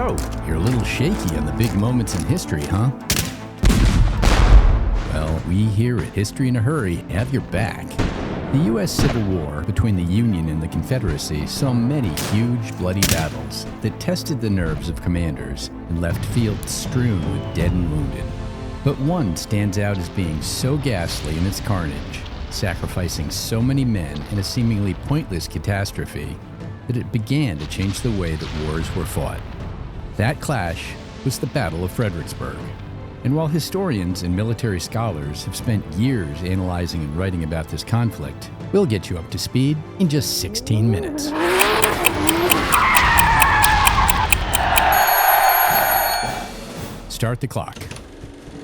So, you're a little shaky on the big moments in history, huh? Well, we here at History in a Hurry have your back. The U.S. Civil War between the Union and the Confederacy saw many huge, bloody battles that tested the nerves of commanders and left fields strewn with dead and wounded. But one stands out as being so ghastly in its carnage, sacrificing so many men in a seemingly pointless catastrophe, that it began to change the way that wars were fought. That clash was the Battle of Fredericksburg. And while historians and military scholars have spent years analyzing and writing about this conflict, we'll get you up to speed in just 16 minutes. Start the clock.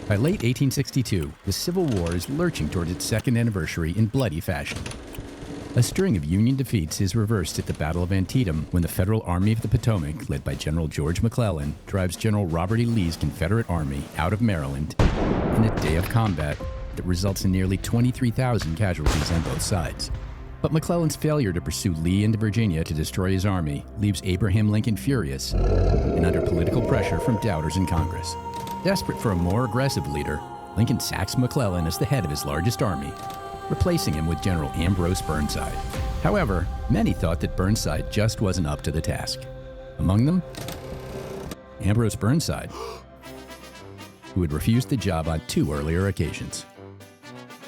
By late 1862, the Civil War is lurching toward its second anniversary in bloody fashion. A string of Union defeats is reversed at the Battle of Antietam when the Federal Army of the Potomac, led by General George McClellan, drives General Robert E. Lee's Confederate Army out of Maryland in a day of combat that results in nearly 23,000 casualties on both sides. But McClellan's failure to pursue Lee into Virginia to destroy his army leaves Abraham Lincoln furious and under political pressure from doubters in Congress. Desperate for a more aggressive leader, Lincoln sacks McClellan as the head of his largest army, replacing him with General Ambrose Burnside. However, many thought that Burnside just wasn't up to the task. Among them, Ambrose Burnside, who had refused the job on 2 earlier occasions.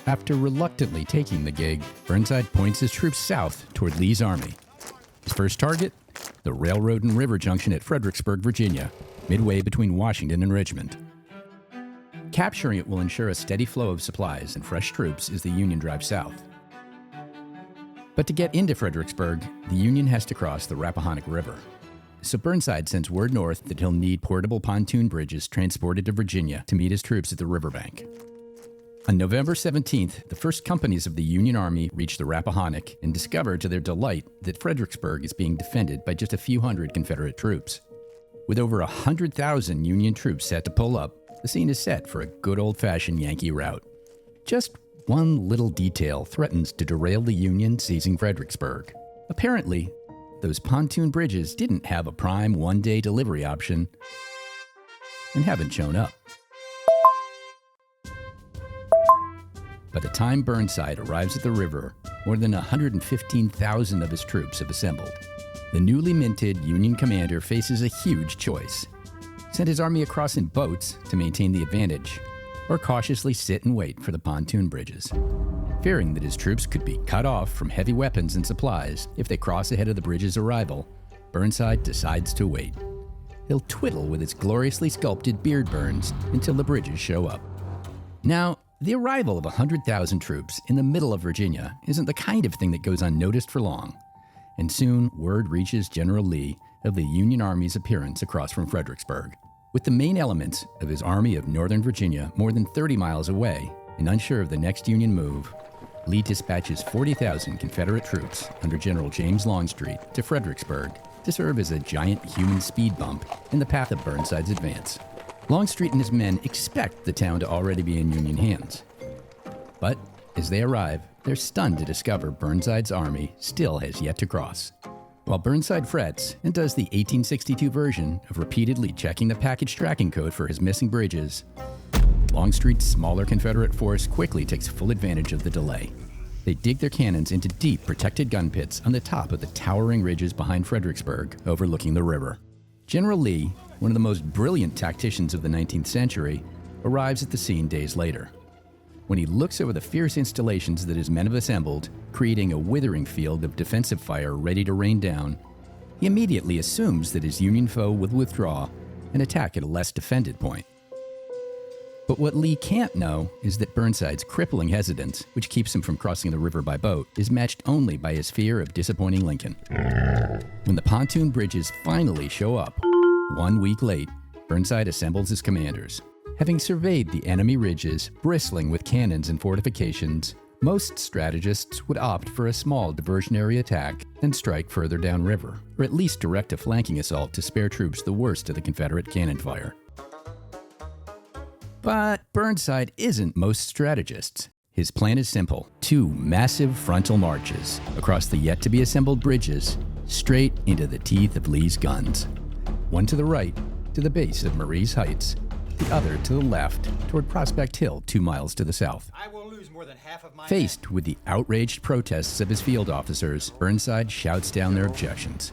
After reluctantly taking the gig, Burnside points his troops south toward Lee's army. His first target? The railroad and river junction at Fredericksburg, Virginia, midway between Washington and Richmond. Capturing it will ensure a steady flow of supplies and fresh troops as the Union drives south. But to get into Fredericksburg, the Union has to cross the Rappahannock River. So Burnside sends word north that he'll need portable pontoon bridges transported to Virginia to meet his troops at the riverbank. On November 17th, the first companies of the Union Army reach the Rappahannock and discover to their delight that Fredericksburg is being defended by just a few hundred Confederate troops. With over 100,000 Union troops set to pull up, the scene is set for a good old-fashioned Yankee rout. Just one little detail threatens to derail the Union seizing Fredericksburg. Apparently, those pontoon bridges didn't have a prime one-day delivery option and haven't shown up. By the time Burnside arrives at the river, more than 115,000 of his troops have assembled. The newly minted Union commander faces a huge choice: send his army across in boats to maintain the advantage, or cautiously sit and wait for the pontoon bridges. Fearing that his troops could be cut off from heavy weapons and supplies if they cross ahead of the bridge's arrival, Burnside decides to wait. He'll twiddle with his gloriously sculpted beard burns until the bridges show up. Now, the arrival of 100,000 troops in the middle of Virginia isn't the kind of thing that goes unnoticed for long, and soon word reaches General Lee of the Union Army's appearance across from Fredericksburg. With the main elements of his Army of Northern Virginia more than 30 miles away and unsure of the next Union move, Lee dispatches 40,000 Confederate troops under General James Longstreet to Fredericksburg to serve as a giant human speed bump in the path of Burnside's advance. Longstreet and his men expect the town to already be in Union hands. But as they arrive, they're stunned to discover Burnside's army still has yet to cross. While Burnside frets and does the 1862 version of repeatedly checking the package tracking code for his missing bridges, Longstreet's smaller Confederate force quickly takes full advantage of the delay. They dig their cannons into deep, protected gun pits on the top of the towering ridges behind Fredericksburg, overlooking the river. General Lee, one of the most brilliant tacticians of the 19th century, arrives at the scene days later. When he looks over the fierce installations that his men have assembled, creating a withering field of defensive fire ready to rain down, he immediately assumes that his Union foe will withdraw and attack at a less defended point. But what Lee can't know is that Burnside's crippling hesitance, which keeps him from crossing the river by boat, is matched only by his fear of disappointing Lincoln. When the pontoon bridges finally show up, 1 week late, Burnside assembles his commanders. Having surveyed the enemy ridges bristling with cannons and fortifications, most strategists would opt for a small diversionary attack and strike further downriver, or at least direct a flanking assault to spare troops the worst of the Confederate cannon fire. But Burnside isn't most strategists. His plan is simple: 2 massive frontal marches across the yet-to-be-assembled bridges, straight into the teeth of Lee's guns. one to the right, to the base of Marie's Heights, the other to the left, toward Prospect Hill, 2 miles to the south. I will lose more than half of my Faced with the outraged protests of his field officers, Burnside shouts down their objections.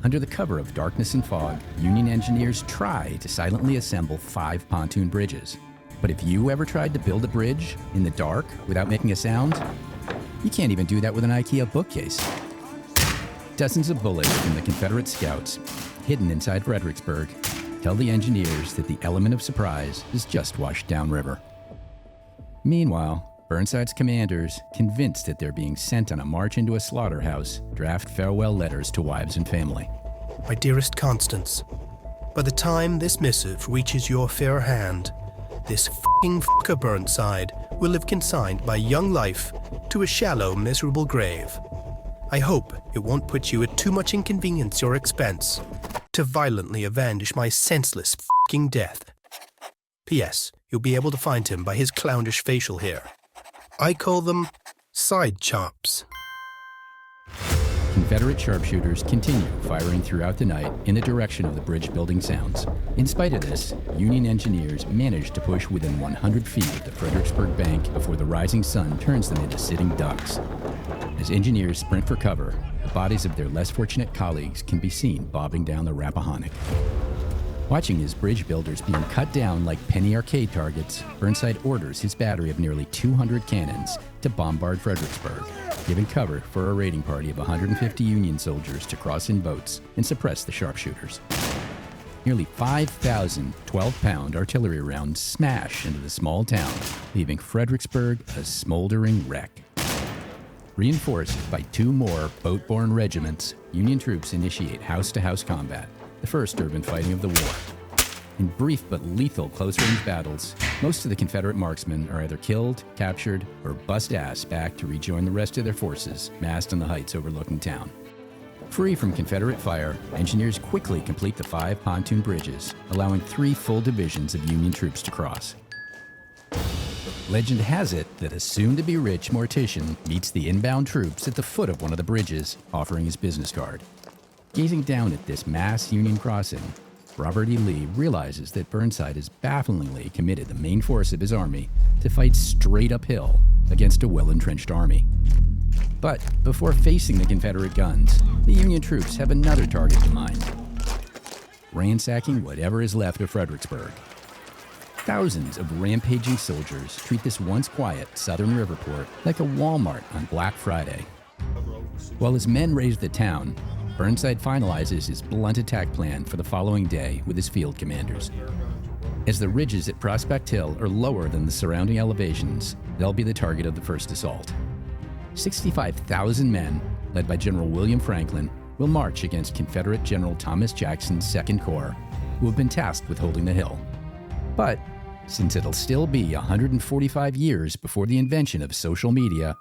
Under the cover of darkness and fog, Union engineers try to silently assemble 5 pontoon bridges. But if you ever tried to build a bridge in the dark without making a sound, you can't even do that with an IKEA bookcase. Dozens of bullets from the Confederate scouts, hidden inside Fredericksburg, tell the engineers that the element of surprise is just washed downriver. Meanwhile, Burnside's commanders, convinced that they're being sent on a march into a slaughterhouse, draft farewell letters to wives and family. My dearest Constance, by the time this missive reaches your fair hand, this f***ing fucker Burnside will have consigned my young life to a shallow, miserable grave. I hope it won't put you at too much inconvenience or expense to violently avenge my senseless f***ing death. P.S. You'll be able to find him by his clownish facial hair. I call them side chops. Confederate sharpshooters continue firing throughout the night in the direction of the bridge building sounds. In spite of this, Union engineers manage to push within 100 feet of the Fredericksburg bank before the rising sun turns them into sitting ducks. As engineers sprint for cover, the bodies of their less fortunate colleagues can be seen bobbing down the Rappahannock. Watching his bridge builders being cut down like penny arcade targets, Burnside orders his battery of nearly 200 cannons to bombard Fredericksburg, giving cover for a raiding party of 150 Union soldiers to cross in boats and suppress the sharpshooters. Nearly 5,000 12-pound artillery rounds smash into the small town, leaving Fredericksburg a smoldering wreck. Reinforced by 2 more boat-borne regiments, Union troops initiate house-to-house combat, the first urban fighting of the war. In brief but lethal close-range battles, most of the Confederate marksmen are either killed, captured, or bust ass back to rejoin the rest of their forces massed on the heights overlooking town. Free from Confederate fire, engineers quickly complete the 5 pontoon bridges, allowing 3 full divisions of Union troops to cross. Legend has it that a soon-to-be-rich mortician meets the inbound troops at the foot of one of the bridges, offering his business card. Gazing down at this mass Union crossing, Robert E. Lee realizes that Burnside has bafflingly committed the main force of his army to fight straight uphill against a well-entrenched army. But before facing the Confederate guns, the Union troops have another target in mind: ransacking whatever is left of Fredericksburg. Thousands of rampaging soldiers treat this once quiet southern river port like a Walmart on Black Friday. While his men raise the town, Burnside finalizes his blunt attack plan for the following day with his field commanders. As the ridges at Prospect Hill are lower than the surrounding elevations, they'll be the target of the first assault. 65,000 men, led by General William Franklin, will march against Confederate General Thomas Jackson's 2nd Corps, who have been tasked with holding the hill. But since it'll still be 145 years before the invention of social media,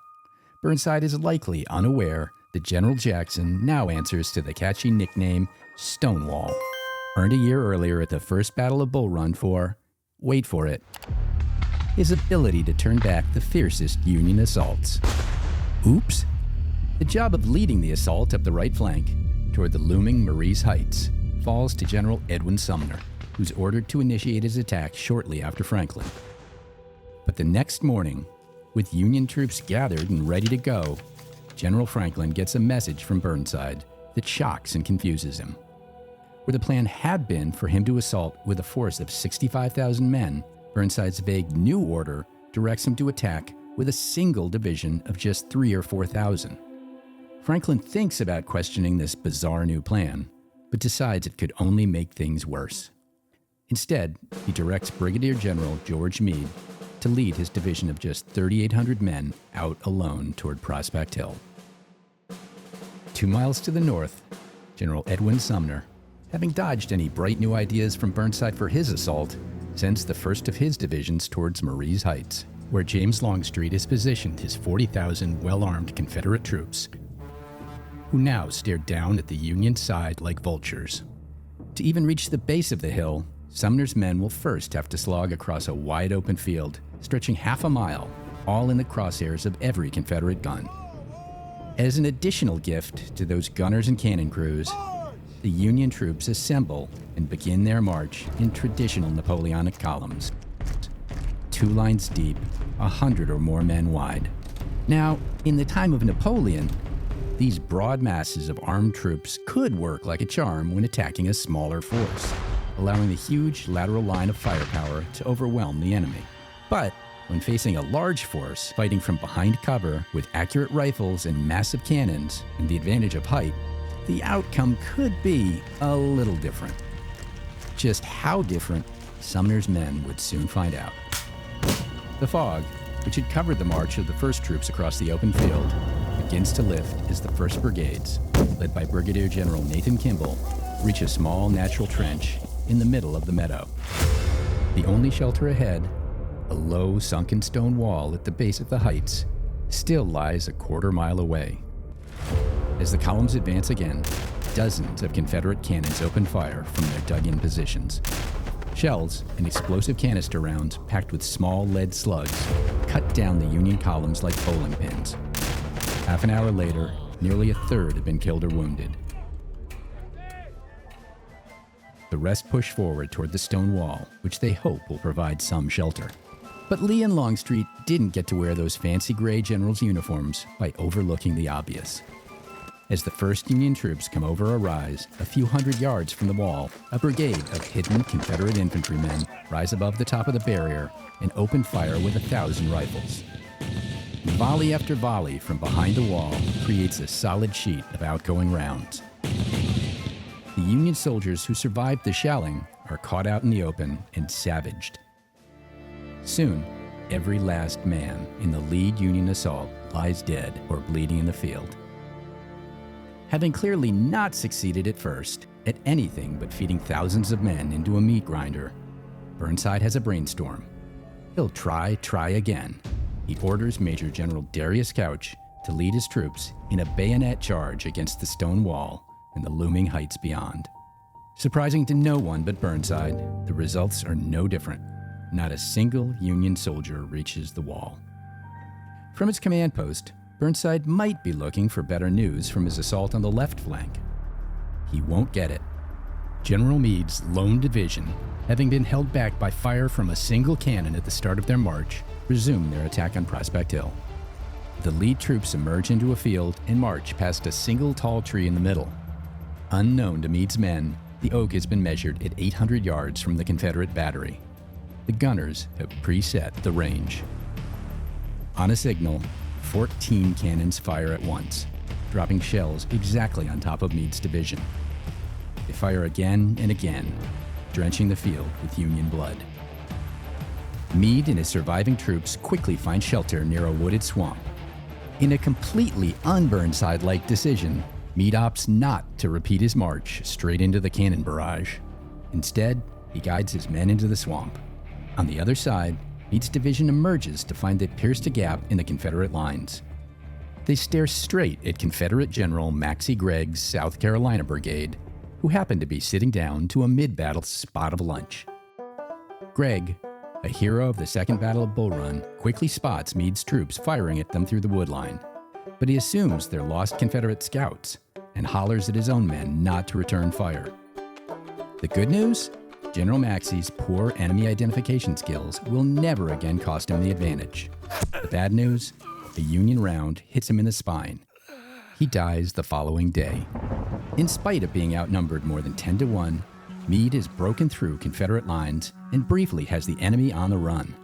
Burnside is likely unaware that General Jackson now answers to the catchy nickname Stonewall, earned a year earlier at the First Battle of Bull Run for, wait for it, his ability to turn back the fiercest Union assaults. Oops! The job of leading the assault up the right flank toward the looming Marie's Heights falls to General Edwin Sumner, who's ordered to initiate his attack shortly after Franklin. But the next morning, with Union troops gathered and ready to go, General Franklin gets a message from Burnside that shocks and confuses him. Where the plan had been for him to assault with a force of 65,000 men, Burnside's vague new order directs him to attack with a single division of just 3,000 or 4,000. Franklin thinks about questioning this bizarre new plan, but decides it could only make things worse. Instead, he directs Brigadier General George Meade to lead his division of just 3,800 men out alone toward Prospect Hill. 2 miles to the north, General Edwin Sumner, having dodged any bright new ideas from Burnside for his assault, sends the first of his divisions towards Marie's Heights, where James Longstreet has positioned his 40,000 well-armed Confederate troops, who now stare down at the Union side like vultures. To even reach the base of the hill, Sumner's men will first have to slog across a wide-open field, stretching half a mile, all in the crosshairs of every Confederate gun. As an additional gift to those gunners and cannon crews, the Union troops assemble and begin their march in traditional Napoleonic columns. 2 lines deep, 100 or more men wide. Now, in the time of Napoleon, these broad masses of armed troops could work like a charm when attacking a smaller force, allowing the huge lateral line of firepower to overwhelm the enemy. But when facing a large force fighting from behind cover with accurate rifles and massive cannons and the advantage of height, the outcome could be a little different. Just how different, Sumner's men would soon find out. The fog, which had covered the march of the first troops across the open field, begins to lift as the 1st Brigades, led by Brigadier General Nathan Kimball, reach a small natural trench in the middle of the meadow. The only shelter ahead, a low sunken stone wall at the base of the heights, still lies a quarter mile away. As the columns advance again, dozens of Confederate cannons open fire from their dug-in positions. Shells and explosive canister rounds packed with small lead slugs cut down the Union columns like bowling pins. Half an hour later, nearly a third had been killed or wounded. The rest push forward toward the stone wall, which they hope will provide some shelter. But Lee and Longstreet didn't get to wear those fancy gray general's uniforms by overlooking the obvious. As the first Union troops come over a rise, a few hundred yards from the wall, a brigade of hidden Confederate infantrymen rise above the top of the barrier and open fire with 1,000 rifles. Volley after volley from behind the wall creates a solid sheet of outgoing rounds. The Union soldiers who survived the shelling are caught out in the open and savaged. Soon, every last man in the lead Union assault lies dead or bleeding in the field. Having clearly not succeeded at first at anything but feeding thousands of men into a meat grinder, Burnside has a brainstorm. He'll try again. He orders Major General Darius Couch to lead his troops in a bayonet charge against the stone wall and the looming heights beyond. Surprising to no one but Burnside, the results are no different. Not a single Union soldier reaches the wall. From his command post, Burnside might be looking for better news from his assault on the left flank. He won't get it. General Meade's lone division, having been held back by fire from a single cannon at the start of their march, resume their attack on Prospect Hill. The lead troops emerge into a field and march past a single tall tree in the middle. Unknown to Meade's men, the oak has been measured at 800 yards from the Confederate battery. The gunners have preset the range. On a signal, 14 cannons fire at once, dropping shells exactly on top of Meade's division. They fire again and again, drenching the field with Union blood. Meade and his surviving troops quickly find shelter near a wooded swamp. In a completely un-Burnside-like decision, Meade opts not to repeat his march straight into the cannon barrage. Instead, he guides his men into the swamp. On the other side, Meade's division emerges to find they've pierced a gap in the Confederate lines. They stare straight at Confederate General Maxcy Gregg's South Carolina Brigade, who happened to be sitting down to a mid-battle spot of lunch. Gregg, a hero of the Second Battle of Bull Run, quickly spots Meade's troops firing at them through the wood line, but he assumes they're lost Confederate scouts and hollers at his own men not to return fire. The good news? General Maxcy's poor enemy identification skills will never again cost him the advantage. The bad news? A Union round hits him in the spine. He dies the following day. In spite of being outnumbered more than 10 to 1, Meade has broken through Confederate lines and briefly has the enemy on the run.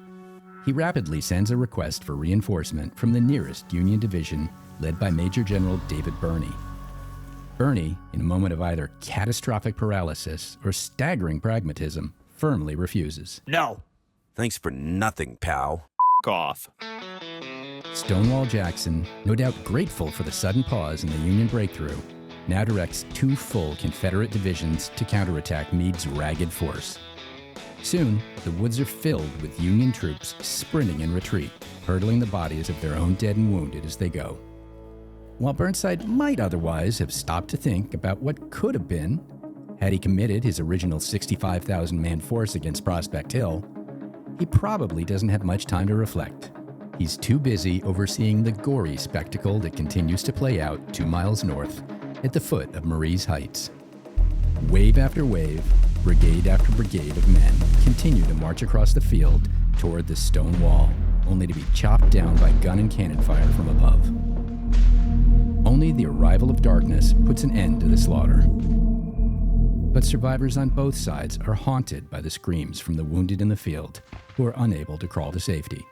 He rapidly sends a request for reinforcement from the nearest Union division led by Major General David Birney. Birney, in a moment of either catastrophic paralysis or staggering pragmatism, firmly refuses. No. Thanks for nothing, pal. F*** off. Stonewall Jackson, no doubt grateful for the sudden pause in the Union breakthrough, now directs 2 full Confederate divisions to counterattack Meade's ragged force. Soon, the woods are filled with Union troops sprinting in retreat, hurdling the bodies of their own dead and wounded as they go. While Burnside might otherwise have stopped to think about what could have been, had he committed his original 65,000-man force against Prospect Hill, he probably doesn't have much time to reflect. He's too busy overseeing the gory spectacle that continues to play out 2 miles north at the foot of Marie's Heights. Wave after wave, brigade after brigade of men continue to march across the field toward the stone wall, only to be chopped down by gun and cannon fire from above. Only the arrival of darkness puts an end to the slaughter. But survivors on both sides are haunted by the screams from the wounded in the field who are unable to crawl to safety.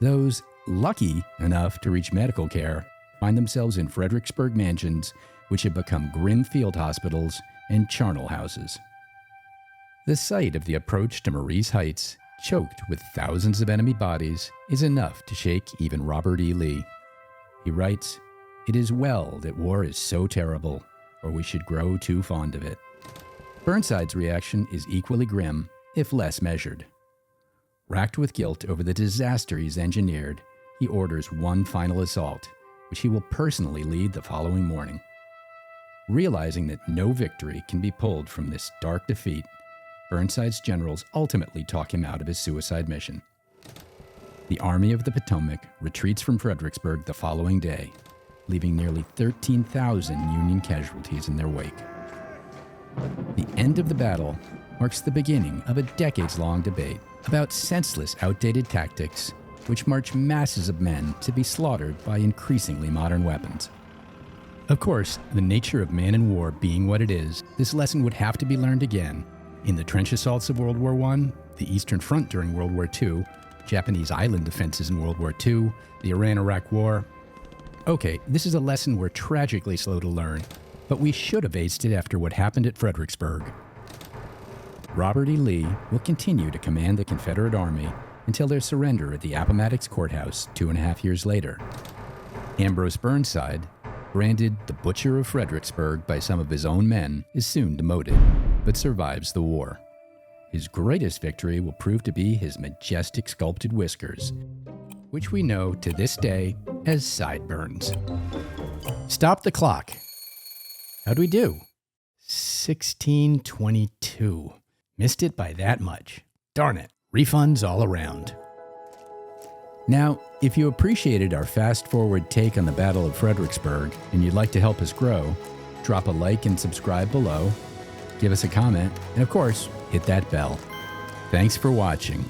Those lucky enough to reach medical care find themselves in Fredericksburg mansions, which have become grim field hospitals and charnel houses. The sight of the approach to Marie's Heights, choked with thousands of enemy bodies, is enough to shake even Robert E. Lee. He writes, "It is well that war is so terrible, or we should grow too fond of it." Burnside's reaction is equally grim, if less measured. Racked with guilt over the disaster he's engineered, he orders one final assault, which he will personally lead the following morning. Realizing that no victory can be pulled from this dark defeat, Burnside's generals ultimately talk him out of his suicide mission. The Army of the Potomac retreats from Fredericksburg the following day, leaving nearly 13,000 Union casualties in their wake. The end of the battle marks the beginning of a decades-long debate about senseless, outdated tactics which march masses of men to be slaughtered by increasingly modern weapons. Of course, the nature of man in war being what it is, this lesson would have to be learned again in the trench assaults of World War I, the Eastern Front during World War II, Japanese island defenses in World War II, the Iran-Iraq War. Okay, this is a lesson we're tragically slow to learn, but we should have aced it after what happened at Fredericksburg. Robert E. Lee will continue to command the Confederate Army until their surrender at the Appomattox Courthouse 2.5 years later. Ambrose Burnside, branded the Butcher of Fredericksburg by some of his own men, is soon demoted, but survives the war. His greatest victory will prove to be his majestic sculpted whiskers, which we know to this day as sideburns. Stop the clock. How'd we do? 1622. Missed it by that much. Darn it. Refunds all around. Now, if you appreciated our fast-forward take on the Battle of Fredericksburg and you'd like to help us grow, drop a like and subscribe below, give us a comment, and of course, hit that bell. Thanks for watching.